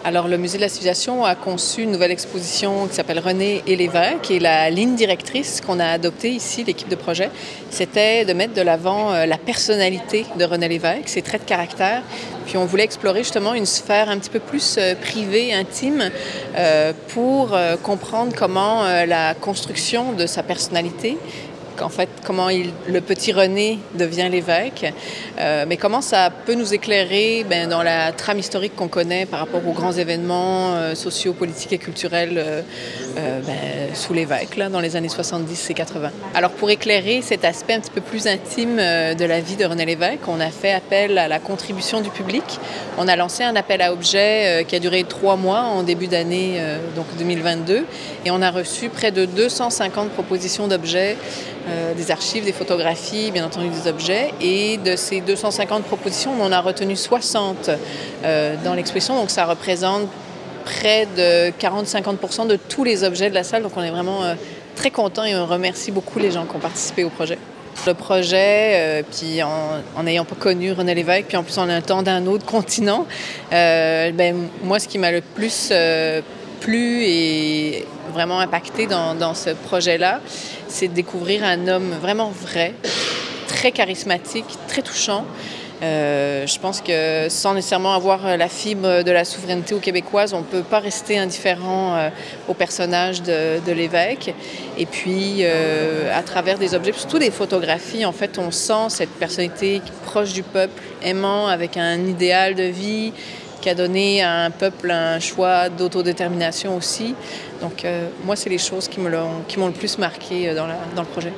Alors, le Musée de la Civilisation a conçu une nouvelle exposition qui s'appelle René et l'évêque. Et la ligne directrice qu'on a adoptée ici, l'équipe de projet, c'était de mettre de l'avant la personnalité de René Lévesque, ses traits de caractère. Puis on voulait explorer justement une sphère un petit peu plus privée, intime, pour comprendre comment la construction de sa personnalité, en fait, comment le petit René devient l'évêque, mais comment ça peut nous éclairer dans la trame historique qu'on connaît par rapport aux grands événements sociaux, politiques et culturels sous l'évêque, là, dans les années 70 et 80. Alors, pour éclairer cet aspect un petit peu plus intime de la vie de René Lévesque, on a fait appel à la contribution du public. On a lancé un appel à objets qui a duré 3 mois en début d'année donc 2022, et on a reçu près de 250 propositions d'objets, des archives, des photographies, bien entendu des objets. Et de ces 250 propositions, on en a retenu 60 dans l'exposition. Donc ça représente près de 40-50% de tous les objets de la salle. Donc on est vraiment très contents et on remercie beaucoup les gens qui ont participé au projet. Le projet, puis en n'ayant pas connu René Lévesque, puis en plus en étant d'un autre continent, moi ce qui m'a le plus plu et vraiment impacté dans ce projet-là, c'est de découvrir un homme vraiment vrai, très charismatique, très touchant. Je pense que sans nécessairement avoir la fibre de la souveraineté québécoise, on ne peut pas rester indifférent au personnage de l'évêque. Et puis, à travers des objets, surtout des photographies, en fait, on sent cette personnalité proche du peuple, aimant, avec un idéal de vie, qui a donné à un peuple un choix d'autodétermination aussi. Donc moi, c'est les choses qui m'ont le plus marqué dans le projet.